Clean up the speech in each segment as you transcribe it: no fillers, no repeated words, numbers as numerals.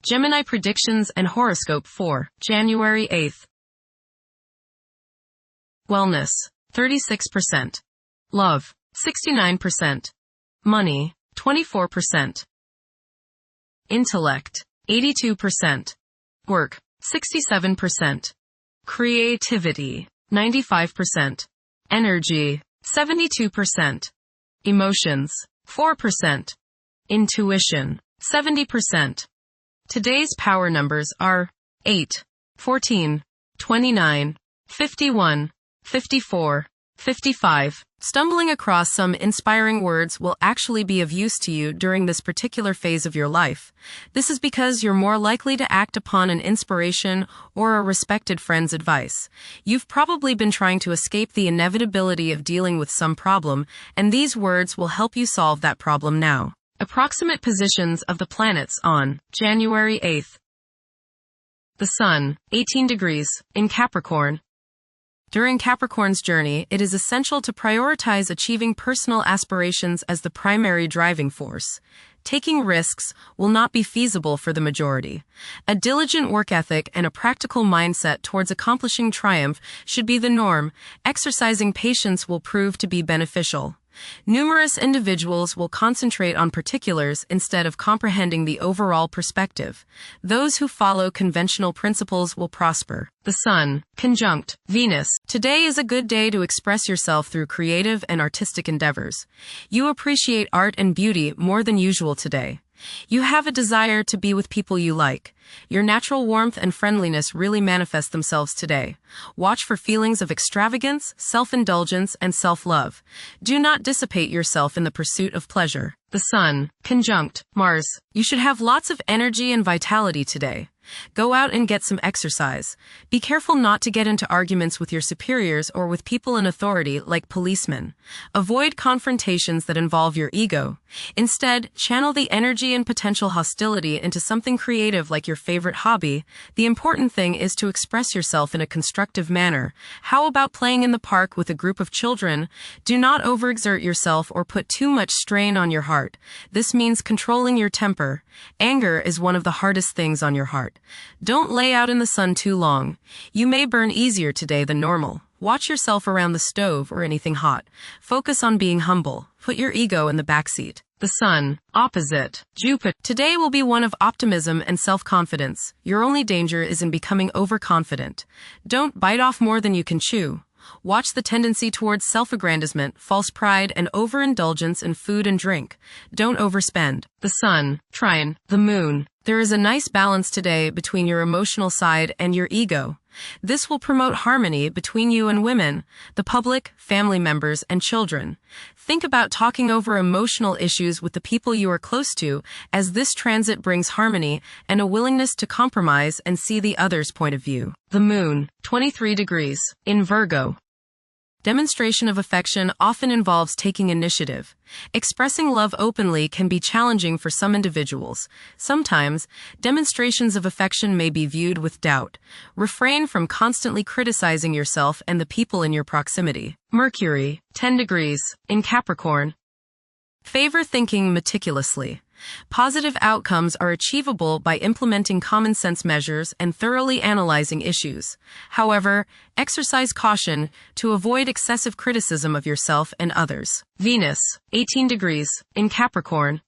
Gemini predictions and horoscope for January 8th. Wellness, 36%. Love, 69%. Money, 24%. Intellect, 82%. Work, 67%. Creativity, 95%. Energy, 72%. Emotions, 4%. Intuition, 70%. Today's power numbers are 8, 14, 29, 51, 54, 55. Stumbling across some inspiring words will actually be of use to you during this particular phase of your life. This is because you're more likely to act upon an inspiration or a respected friend's advice. You've probably been trying to escape the inevitability of dealing with some problem, and these words will help you solve that problem now. Approximate positions of the planets on January 8th. The Sun, 18 degrees, in Capricorn. During Capricorn's journey, it is essential to prioritize achieving personal aspirations as the primary driving force. Taking risks will not be feasible for the majority. A diligent work ethic and a practical mindset towards accomplishing triumph should be the norm. Exercising patience will prove to be beneficial. Numerous individuals will concentrate on particulars instead of comprehending the overall perspective. Those who follow conventional principles will prosper. The Sun, conjunct Venus. Today is a good day to express yourself through creative and artistic endeavors. You appreciate art and beauty more than usual today. You have a desire to be with people you like. Your natural warmth and friendliness really manifest themselves today. Watch for feelings of extravagance, self-indulgence, and self-love. Do not dissipate yourself in the pursuit of pleasure. The Sun, conjunct Mars. You should have lots of energy and vitality today. Go out and get some exercise. Be careful not to get into arguments with your superiors or with people in authority like policemen. Avoid confrontations that involve your ego. Instead, channel the energy and potential hostility into something creative like your favorite hobby. The important thing is to express yourself in a constructive manner. How about playing in the park with a group of children? Do not overexert yourself or put too much strain on your heart. This means controlling your temper. Anger is one of the hardest things on your heart. Don't lay out in the sun too long. You may burn easier today than normal. Watch yourself around the stove or anything hot. Focus on being humble. Put your ego in the backseat. The Sun, opposite Jupiter. Today will be one of optimism and self-confidence. Your only danger is in becoming overconfident. Don't bite off more than you can chew. Watch the tendency towards self-aggrandizement, false pride, and overindulgence in food and drink. Don't overspend. The Sun, trine the Moon. There is a nice balance today between your emotional side and your ego. This will promote harmony between you and women, the public, family members, and children. Think about talking over emotional issues with the people you are close to, as this transit brings harmony and a willingness to compromise and see the other's point of view. The Moon, 23 degrees, in Virgo. Demonstration of affection often involves taking initiative. Expressing love openly can be challenging for some individuals. Sometimes, demonstrations of affection may be viewed with doubt. Refrain from constantly criticizing yourself and the people in your proximity. Mercury, 10 degrees, in Capricorn. Favor thinking meticulously. Positive outcomes are achievable by implementing common sense measures and thoroughly analyzing issues. However, exercise caution to avoid excessive criticism of yourself and others. Venus, 18 degrees, in Capricorn.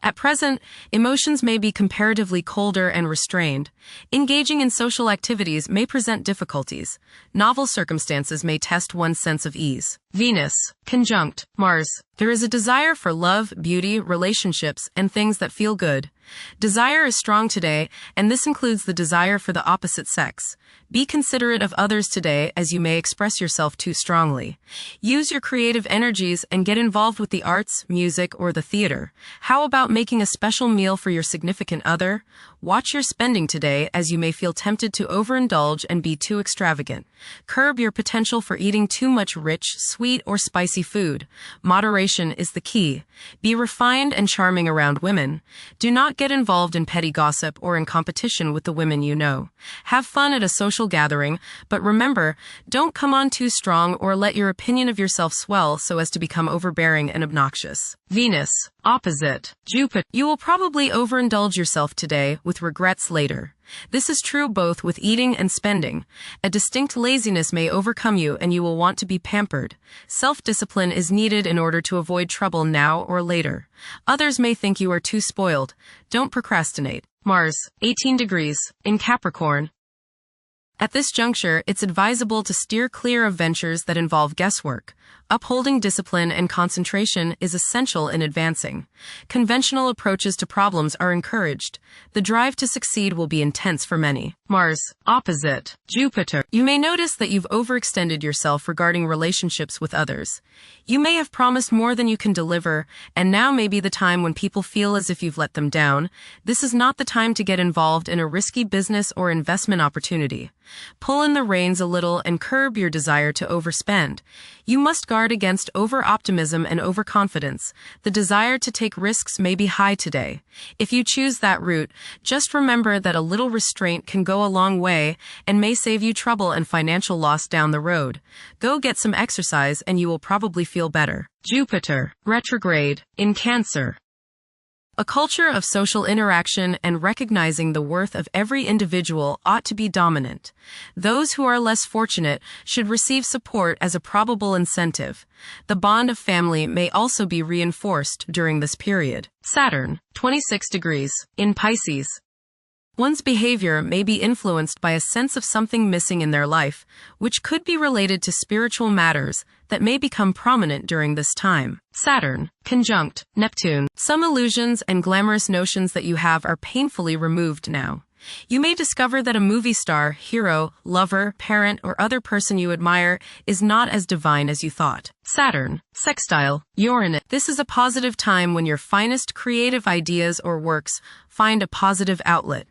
At present, emotions may be comparatively colder and restrained. Engaging in social activities may present difficulties. Novel circumstances may test one's sense of ease. Venus, conjunct Mars. There is a desire for love, beauty, relationships, and things that feel good. Desire is strong today, and this includes the desire for the opposite sex. Be considerate of others today, as you may express yourself too strongly. Use your creative energies and get involved with the arts, music, or the theater. How about making a special meal for your significant other? Watch your spending today, as you may feel tempted to overindulge and be too extravagant. Curb your potential for eating too much rich, sweet, or spicy food. Moderation is the key. Be refined and charming around women. Do not get involved in petty gossip or in competition with the women you know. Have fun at a social gathering, but remember, don't come on too strong or let your opinion of yourself swell so as to become overbearing and obnoxious. Venus, opposite, Jupiter. You will probably overindulge yourself today with regrets later. This is true both with eating and spending. A distinct laziness may overcome you and you will want to be pampered. Self-discipline is needed in order to avoid trouble now or later. Others may think you are too spoiled. Don't procrastinate. Mars, 18 degrees, in Capricorn. At this juncture, it's advisable to steer clear of ventures that involve guesswork. Upholding discipline and concentration is essential in advancing. Conventional approaches to problems are encouraged. The drive to succeed will be intense for many. Mars, opposite, Jupiter. You may notice that you've overextended yourself regarding relationships with others. You may have promised more than you can deliver, and now may be the time when people feel as if you've let them down. This is not the time to get involved in a risky business or investment opportunity. Pull in the reins a little and curb your desire to overspend. You must guard against over-optimism and overconfidence. The desire to take risks may be high today. If you choose that route, just remember that a little restraint can go a long way and may save you trouble and financial loss down the road. Go get some exercise and you will probably feel better. Jupiter, retrograde, in Cancer. A culture of social interaction and recognizing the worth of every individual ought to be dominant. Those who are less fortunate should receive support as a probable incentive. The bond of family may also be reinforced during this period. Saturn, 26 degrees, in Pisces. One's behavior may be influenced by a sense of something missing in their life, which could be related to spiritual matters that may become prominent during this time. Saturn, conjunct Neptune. Some illusions and glamorous notions that you have are painfully removed now. You may discover that a movie star, hero, lover, parent, or other person you admire is not as divine as you thought. Saturn, sextile Uranus. This is a positive time when your finest creative ideas or works find a positive outlet.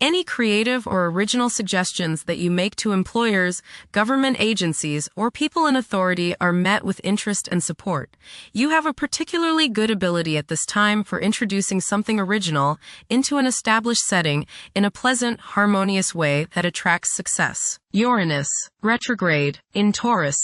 Any creative or original suggestions that you make to employers, government agencies, or people in authority are met with interest and support. You have a particularly good ability at this time for introducing something original into an established setting in a pleasant, harmonious way that attracts success. Uranus, retrograde, in Taurus.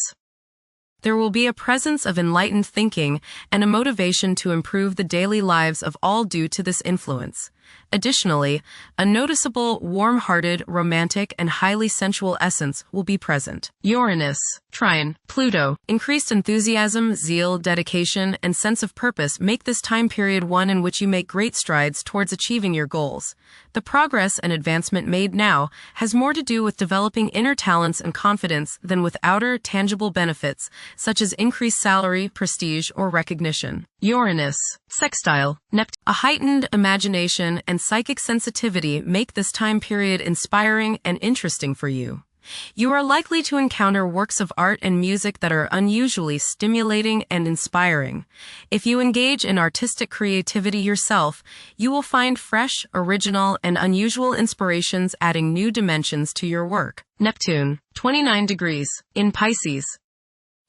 There will be a presence of enlightened thinking and a motivation to improve the daily lives of all due to this influence. Additionally, a noticeable, warm-hearted, romantic, and highly sensual essence will be present. Uranus, trine Pluto. Increased enthusiasm, zeal, dedication, and sense of purpose make this time period one in which you make great strides towards achieving your goals. The progress and advancement made now has more to do with developing inner talents and confidence than with outer, tangible benefits, such as increased salary, prestige, or recognition. Uranus, sextile Neptune. A heightened imagination and psychic sensitivity make this time period inspiring and interesting for you. You are likely to encounter works of art and music that are unusually stimulating and inspiring. If you engage in artistic creativity yourself, you will find fresh, original, and unusual inspirations adding new dimensions to your work. Neptune, 29 degrees, in Pisces.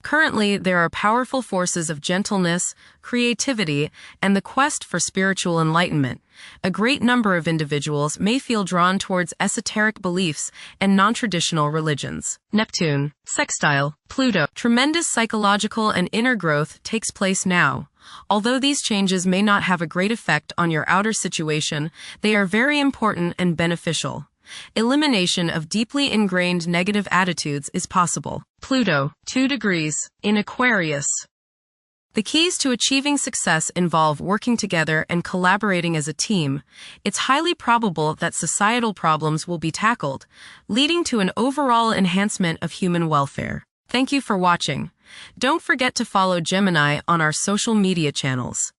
Currently, there are powerful forces of gentleness, creativity, and the quest for spiritual enlightenment. A great number of individuals may feel drawn towards esoteric beliefs and non-traditional religions. Neptune, sextile Pluto. Tremendous psychological and inner growth takes place now. Although these changes may not have a great effect on your outer situation, they are very important and beneficial. Elimination of deeply ingrained negative attitudes is possible. Pluto, 2 degrees, in Aquarius. The keys to achieving success involve working together and collaborating as a team. It's highly probable that societal problems will be tackled, leading to an overall enhancement of human welfare. Thank you for watching. Don't forget to follow Gemini on our social media channels.